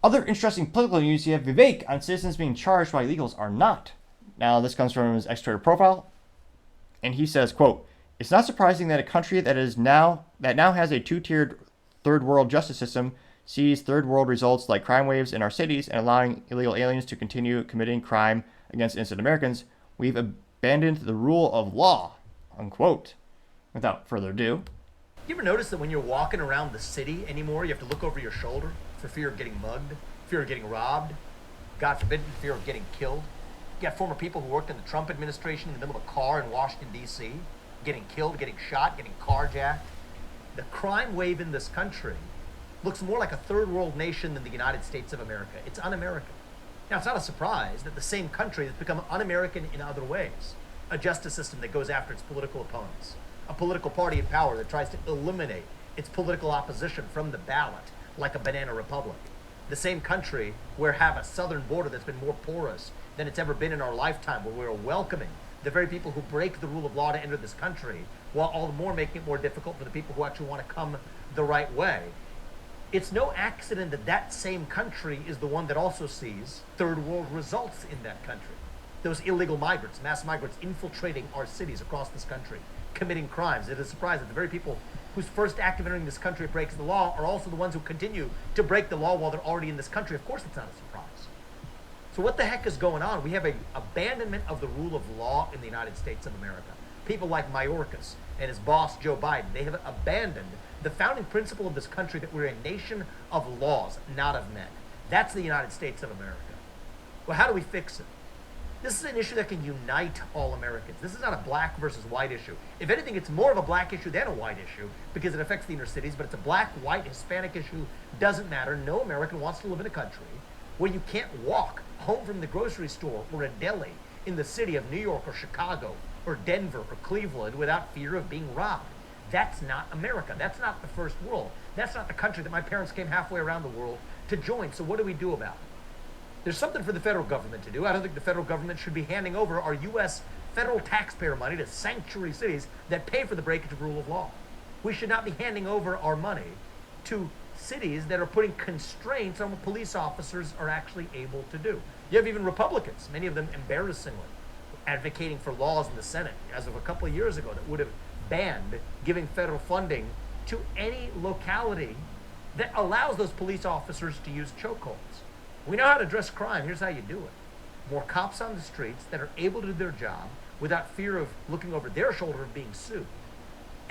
Other interesting political news, you have Vivek on citizens being charged while illegals are not. Now, this comes from his X-Twitter profile, and he says, quote, "It's not surprising that a country that now has a two-tiered third world justice system sees third world results like crime waves in our cities and allowing illegal aliens to continue committing crime against innocent Americans. We've abandoned the rule of law," unquote. Without further ado, you ever notice that when you're walking around the city anymore, you have to look over your shoulder for fear of getting mugged, fear of getting robbed, God forbid, fear of getting killed? You got former people who worked in the Trump administration in the middle of a car in Washington, D.C., getting killed, getting shot, getting carjacked. The crime wave in this country looks more like a third world nation than the United States of America. It's un-American. Now, it's not a surprise that the same country has become un-American in other ways. A justice system that goes after its political opponents. A political party in power that tries to eliminate its political opposition from the ballot like a banana republic. The same country where have a southern border that's been more porous than it's ever been in our lifetime, where we're welcoming the very people who break the rule of law to enter this country, while all the more making it more difficult for the people who actually want to come the right way. It's no accident that that same country is the one that also sees third world results in that country. Those illegal migrants, mass migrants infiltrating our cities across this country, committing crimes. It is a surprise that the very people whose first act of entering this country breaks the law are also the ones who continue to break the law while they're already in this country. Of course, it's not a surprise. So what the heck is going on? We have an abandonment of the rule of law in the United States of America. People like Mayorkas and his boss, Joe Biden, they have abandoned the founding principle of this country that we're a nation of laws, not of men. That's the United States of America. Well, how do we fix it? This is an issue that can unite all Americans. This is not a black versus white issue. If anything, it's more of a black issue than a white issue because it affects the inner cities, but it's a black, white, Hispanic issue. Doesn't matter. No American wants to live in a country where you can't walk home from the grocery store or a deli in the city of New York or Chicago or Denver or Cleveland without fear of being robbed. That's not America. That's not the first world. That's not the country that my parents came halfway around the world to join. So what do we do about it? There's something for the federal government to do. I don't think the federal government should be handing over our U.S. federal taxpayer money to sanctuary cities that pay for the breakage of rule of law. We should not be handing over our money to cities that are putting constraints on what police officers are actually able to do. You have even Republicans, many of them embarrassingly, advocating for laws in the Senate as of a couple of years ago that would have banned giving federal funding to any locality that allows those police officers to use chokeholds. We know how to address crime. Here's how you do it. More cops on the streets that are able to do their job without fear of looking over their shoulder of being sued.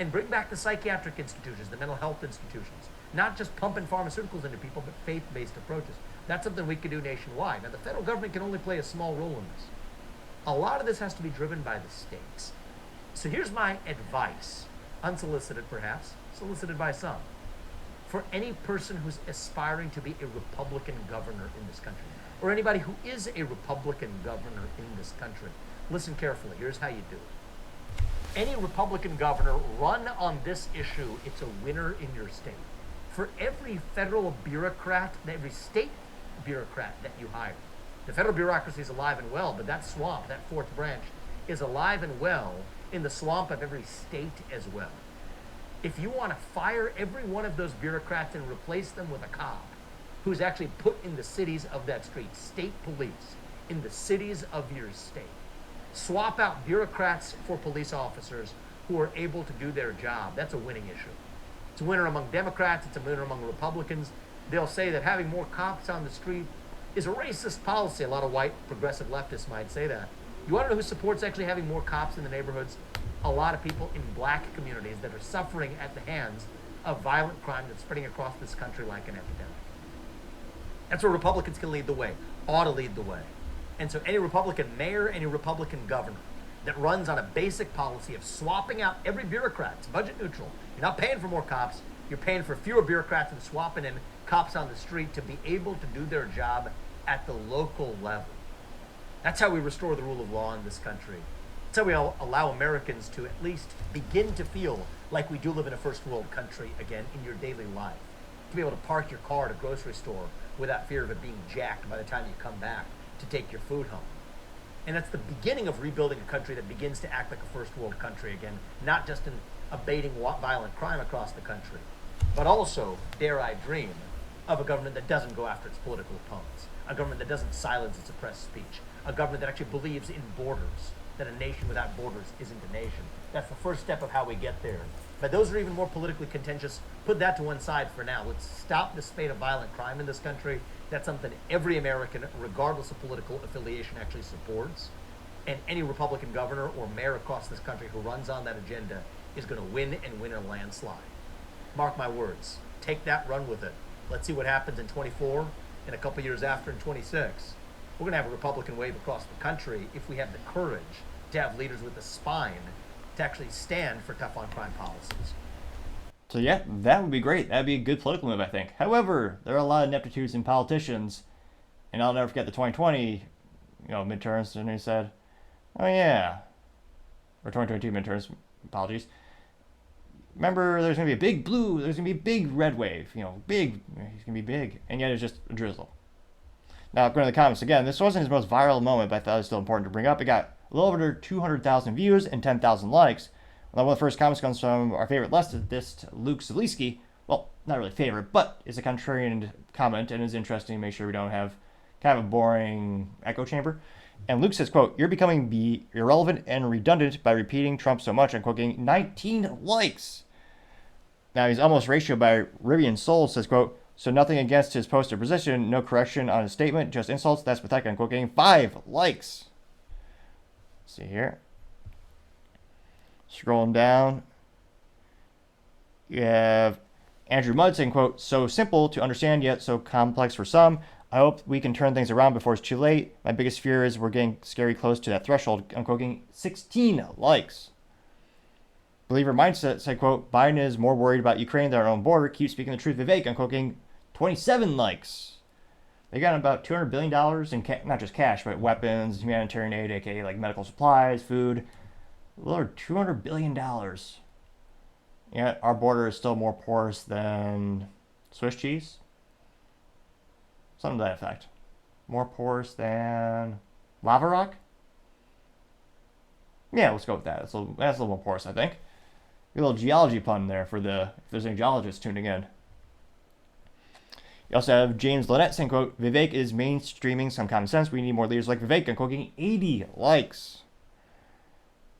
And bring back the psychiatric institutions, the mental health institutions. Not just pumping pharmaceuticals into people, but faith-based approaches. That's something we could do nationwide. Now, the federal government can only play a small role in this. A lot of this has to be driven by the states. So here's my advice, unsolicited perhaps, solicited by some. For any person who's aspiring to be a Republican governor in this country, or anybody who is a Republican governor in this country, listen carefully. Here's how you do it. Any Republican governor run on this issue, it's a winner in your state. For every federal bureaucrat, every state bureaucrat that you hire, the federal bureaucracy is alive and well, but that swamp, that fourth branch, is alive and well in the swamp of every state as well. If you want to fire every one of those bureaucrats and replace them with a cop who's actually put in the cities of that street, state police, in the cities of your state, swap out bureaucrats for police officers who are able to do their job, that's a winning issue. It's a winner among Democrats, it's a winner among Republicans. They'll say that having more cops on the street is a racist policy. A lot of white progressive leftists might say that. You want to know who supports actually having more cops in the neighborhoods? A lot of people in black communities that are suffering at the hands of violent crime that's spreading across this country like an epidemic. That's where Republicans can lead the way, ought to lead the way. And so any Republican mayor, any Republican governor that runs on a basic policy of swapping out every bureaucrat, it's budget neutral. You're not paying for more cops, you're paying for fewer bureaucrats and swapping in cops on the street to be able to do their job at the local level. That's how we restore the rule of law in this country. That's how we allow Americans to at least begin to feel like we do live in a first world country again in your daily life. To be able to park your car at a grocery store without fear of it being jacked by the time you come back to take your food home. And that's the beginning of rebuilding a country that begins to act like a first world country again, not just in abating violent crime across the country, but also, dare I dream, of a government that doesn't go after its political opponents, a government that doesn't silence its oppressed speech, a government that actually believes in borders, that a nation without borders isn't a nation. That's the first step of how we get there. But those are even more politically contentious. Put that to one side for now. Let's stop the spate of violent crime in this country. That's something every American, regardless of political affiliation, actually supports. And any Republican governor or mayor across this country who runs on that agenda is going to win and win a landslide. Mark my words. Take that, run with it. Let's see what happens in 24 and a couple years after in 26. We're going to have a Republican wave across the country if we have the courage to have leaders with the spine to actually stand for tough on crime policies. So yeah, that would be great. That'd be a good political move, I think. However, there are a lot of ineptitudes in politicians, and I'll never forget the 2020, midterms, and he said, "Oh yeah," or 2022 midterms. Apologies. Remember, there's gonna be a big blue. There's gonna be a big red wave. Big. He's gonna be big, and yet it's just a drizzle. Now, going to the comments again. This wasn't his most viral moment, but I thought it was still important to bring up. It got a little over 200,000 views and 10,000 likes. One of the first comments comes from our favorite leftist, Luke Zaleski. Well, not really favorite, but it's a contrarian comment and is interesting to make sure we don't have kind of a boring echo chamber. And Luke says, quote, "You're becoming irrelevant and redundant by repeating Trump so much," unquote, 19 likes. Now, he's almost ratioed by Rivian Soul, says, quote, "So nothing against his posted position, no correction on his statement, just insults, that's pathetic," unquote, getting 5 likes. Let's see here. Scrolling down, you have Andrew Mudd saying, quote, "So simple to understand yet so complex for some. I hope we can turn things around before it's too late. My biggest fear is we're getting scary close to that threshold," unquote, getting 16 likes. Believer Mindset said, quote, "Biden is more worried about Ukraine than our own border. Keep speaking the truth, Vivek," unquote, getting 27 likes. They got about $200 billion in not just cash, but weapons, humanitarian aid, aka like medical supplies, food. A little over $200 billion. Yet our border is still more porous than Swiss cheese. Something to that effect. More porous than lava rock? Yeah, let's go with that. That's a little more porous, I think. A little geology pun there for if there's any geologists tuning in. You also have James Lynette saying, quote, "Vivek is mainstreaming some common sense. We need more leaders like Vivek," unquote, getting 80 likes.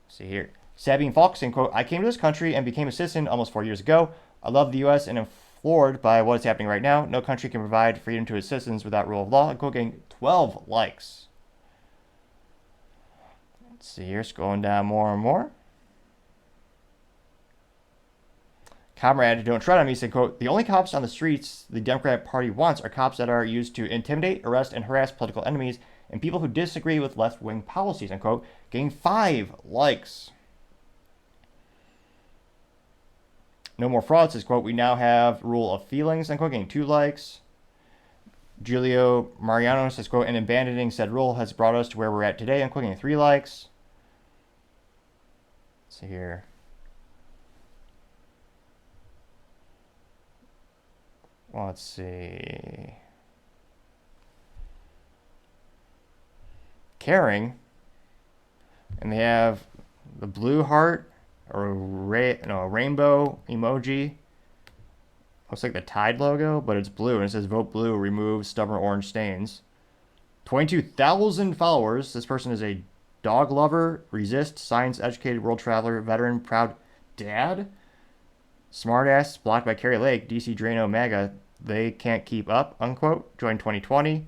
Let's see here. Sabine Falk saying, quote, "I came to this country and became a citizen almost 4 years ago. I love the U.S. and am floored by what is happening right now. No country can provide freedom to its citizens without rule of law," unquote, getting 12 likes. Let's see here. Scrolling down more and more. Comrade Don't Tread on Me said, quote, "The only cops on the streets the Democratic Party wants are cops that are used to intimidate, arrest, and harass political enemies and people who disagree with left-wing policies," unquote, getting 5 likes. No More Fraud says, quote, "We now have rule of feelings," unquote, getting 2 likes. Giulio Mariano says, quote, "And abandoning said rule has brought us to where we're at today," unquote, getting 3 likes. Let's see here. Let's see. Caring. And they have the blue heart or a rainbow emoji. Looks like the Tide logo, but it's blue. And it says, "Vote blue, remove stubborn orange stains." 22,000 followers. This person is a dog lover, resist, science-educated world traveler, veteran, proud dad. Smartass, blocked by Carrie Lake, DC Drano MAGA, they can't keep up, unquote. Joined 2020.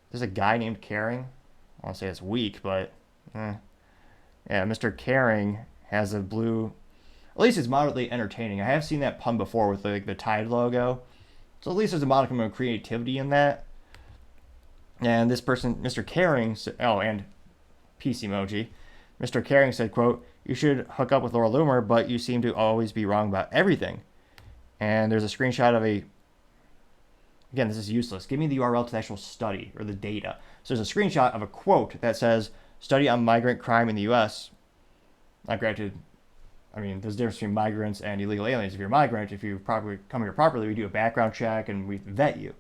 There's a guy named Caring. I want to say it's weak, but yeah, Mr. Caring has a blue. At least it's moderately entertaining. I have seen that pun before with the Tide logo, so at least there's a modicum of creativity in that. And this person, Mr. Caring, and peace emoji. Mr. Caring said, quote, "You should hook up with Laura Loomer, but you seem to always be wrong about everything." And there's a screenshot of again, this is useless. Give me the URL to the actual study or the data. So there's a screenshot of a quote that says, "Study on migrant crime in the U.S." Now, granted, I mean, there's a difference between migrants and illegal aliens. If you're a migrant, if you come here properly, we do a background check and we vet you.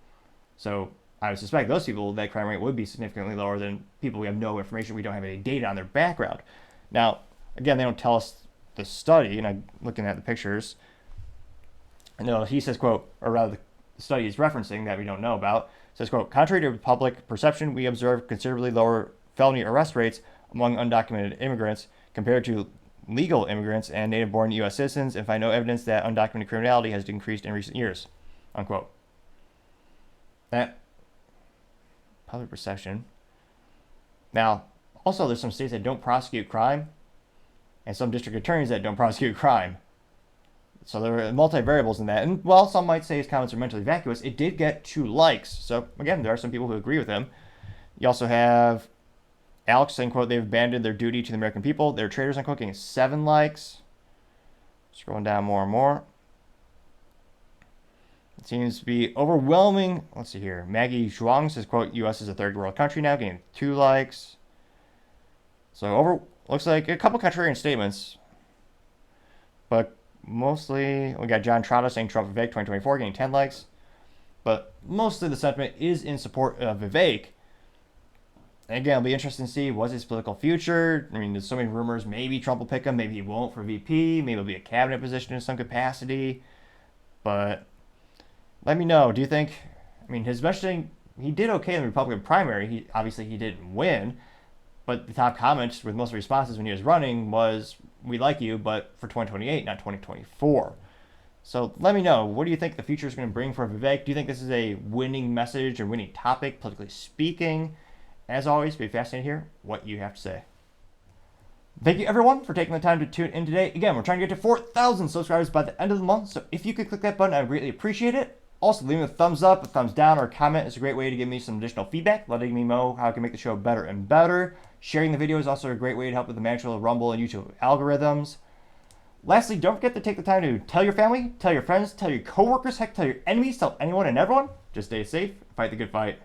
So I would suspect those people, that crime rate would be significantly lower than people we have no information, we don't have any data on their background. Now, again, they don't tell us the study, and I'm looking at the pictures. No, he says, quote, or rather, study is referencing that we don't know about. It says, quote, contrary to public perception, we observe considerably lower felony arrest rates among undocumented immigrants compared to legal immigrants and native-born U.S. citizens, and find no evidence that undocumented criminality has increased in recent years, unquote. That public perception. Now, also, there's some states that don't prosecute crime, and some district attorneys that don't prosecute crime. So there are multi-variables in that. And while some might say his comments are mentally vacuous, it did get 2 likes. So again, there are some people who agree with him. You also have Alex saying, quote, they've abandoned their duty to the American people. They're traitors, unquote, getting 7 likes. Scrolling down more and more. It seems to be overwhelming. Let's see here. Maggie Zhuang says, quote, U.S. is a third world country now, getting 2 likes. So looks like a couple contrarian statements. But mostly, we got John Trotta saying Trump Vivek 2024, getting 10 likes. But mostly the sentiment is in support of Vivek. And again, it'll be interesting to see what's his political future. I mean, there's so many rumors. Maybe Trump will pick him. Maybe he won't for VP. Maybe it'll be a cabinet position in some capacity. But let me know. Do you think, I mean, his messaging, he did okay in the Republican primary. Obviously, he didn't win. But the top comments with most responses when he was running was, we like you, but for 2028, not 2024. So let me know. What do you think the future is going to bring for Vivek? Do you think this is a winning message or winning topic, politically speaking? As always, it'll be fascinating to hear what you have to say. Thank you, everyone, for taking the time to tune in today. Again, we're trying to get to 4,000 subscribers by the end of the month, so if you could click that button, I would greatly appreciate it. Also, leaving a thumbs up, a thumbs down, or a comment is a great way to give me some additional feedback, letting me know how I can make the show better and better. Sharing the video is also a great way to help with the magical Rumble and YouTube algorithms. Lastly, don't forget to take the time to tell your family, tell your friends, tell your coworkers, heck, tell your enemies, tell anyone and everyone. Just stay safe, fight the good fight.